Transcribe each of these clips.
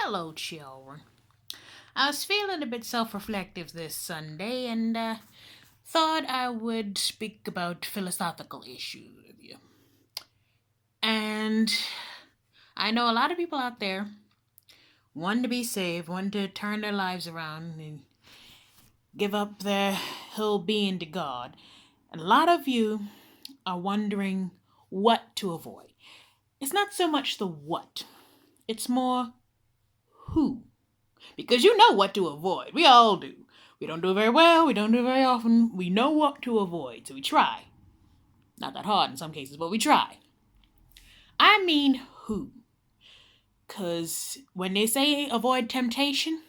Hello, children. I was feeling a bit self reflective this Sunday and thought I would speak about philosophical issues with you. And I know a lot of people out there want to be saved, want to turn their lives around and give up their whole being to God. And a lot of you are wondering what to avoid. It's not so much the what, it's more who. Because you know what to avoid. We all do. We don't do it very well, we don't do it very often. We know what to avoid, so we try. Not that hard in some cases, but we try. I mean who. Because when they say avoid temptation,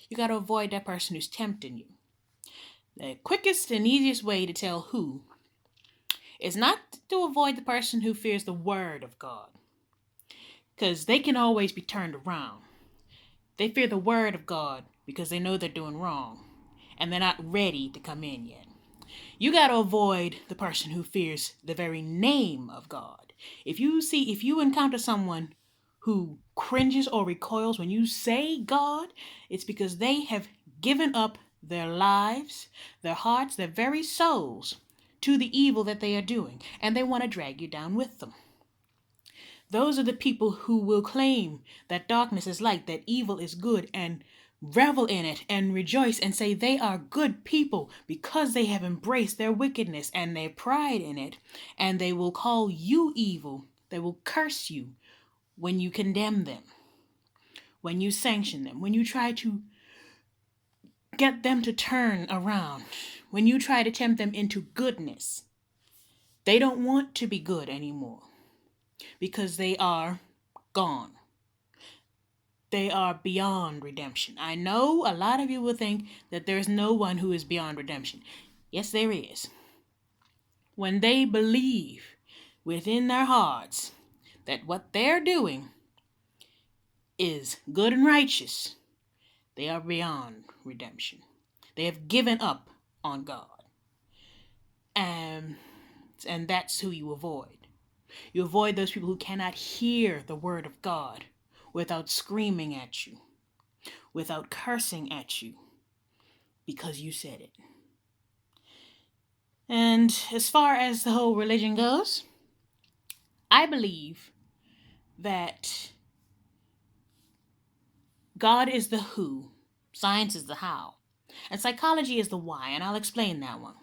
you gotta avoid that person who's tempting you. The quickest and easiest way to tell who is not to avoid the person who fears the word of God. Because they can always be turned around. They fear the word of God because they know they're doing wrong and they're not ready to come in yet. You got to avoid the person who fears the very name of God. If you encounter someone who cringes or recoils when you say God, it's because they have given up their lives, their hearts, their very souls to the evil that they are doing, and they want to drag you down with them. Those are the people who will claim that darkness is light, that evil is good, and revel in it and rejoice and say they are good people because they have embraced their wickedness and their pride in it. And they will call you evil. They will curse you when you condemn them, when you sanction them, when you try to get them to turn around, when you try to tempt them into goodness. They don't want to be good anymore because they are gone. They are beyond redemption. I know a lot of you will think that there is no one who is beyond redemption. Yes, there is. When they believe within their hearts that what they're doing is good and righteous, they are beyond redemption. They have given up on God. And that's who you avoid. You avoid those people who cannot hear the word of God without screaming at you, without cursing at you, because you said it. And as far as the whole religion goes, I believe that God is the who, science is the how, and psychology is the why, and I'll explain that one.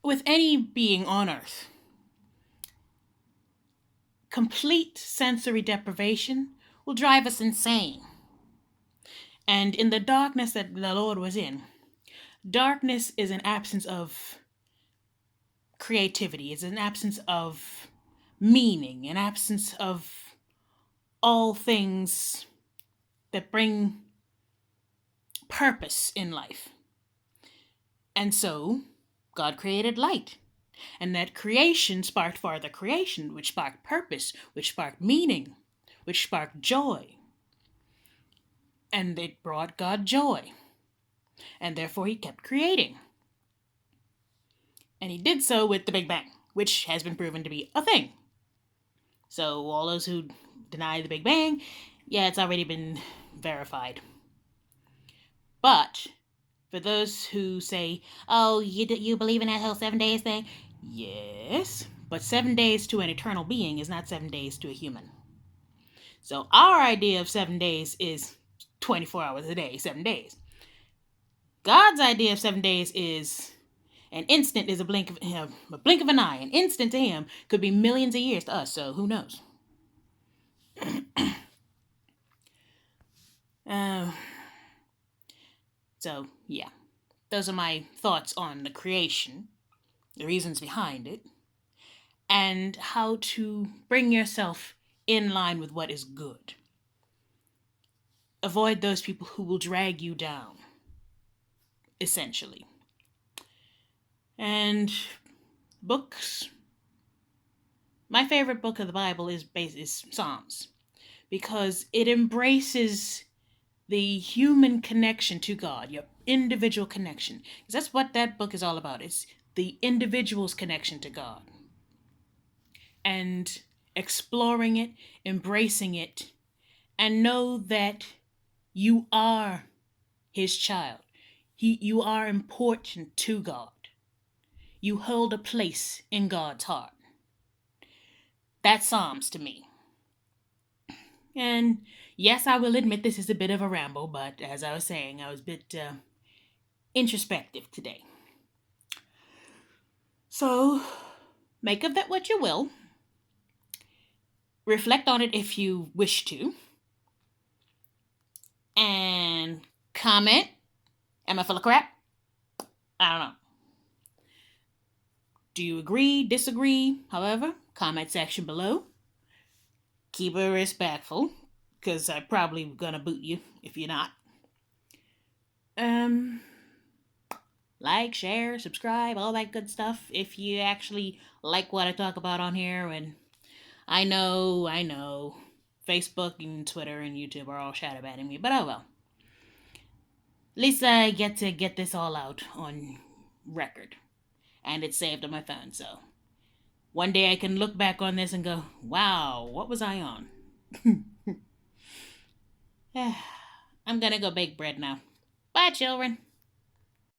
With any being on earth, complete sensory deprivation will drive us insane. And in the darkness that the Lord was in, darkness is an absence of creativity, it's an absence of meaning, an absence of all things that bring purpose in life. And so, God created light. And that creation sparked further creation, which sparked purpose, which sparked meaning, which sparked joy. And it brought God joy. And therefore, he kept creating. And he did so with the Big Bang, which has been proven to be a thing. So, all those who deny the Big Bang, yeah, it's already been verified. But for those who say, oh, you believe in that whole 7 days thing? Yes, but 7 days to an eternal being is not 7 days to a human. So our idea of 7 days is 24 hours a day, 7 days. God's idea of 7 days is an instant is a blink of an eye. An instant to him could be millions of years to us, so who knows? So, yeah. Those are my thoughts on the creation, the reasons behind it, and how to bring yourself in line with what is good. Avoid those people who will drag you down, essentially. And books. My favorite book of the Bible is Psalms, because it embraces the human connection to God, your individual connection. Because that's what that book is all about. It's the individual's connection to God. And exploring it, embracing it, and know that you are his child. You are important to God. You hold a place in God's heart. That's Psalms to me. And yes, I will admit this is a bit of a ramble, but as I was saying, I was a bit introspective today. So, make of that what you will. Reflect on it if you wish to. And comment. Am I full of crap? I don't know. Do you agree, disagree? However, comment section below. Keep it respectful, because I'm probably gonna boot you if you're not. Like, share, subscribe, all that good stuff if you actually like what I talk about on here. And I know, Facebook and Twitter and YouTube are all shadow banning me, but oh well. At least I get to get this all out on record. And it's saved on my phone, so one day I can look back on this and go, wow, what was I on? I'm gonna go bake bread now. Bye, children.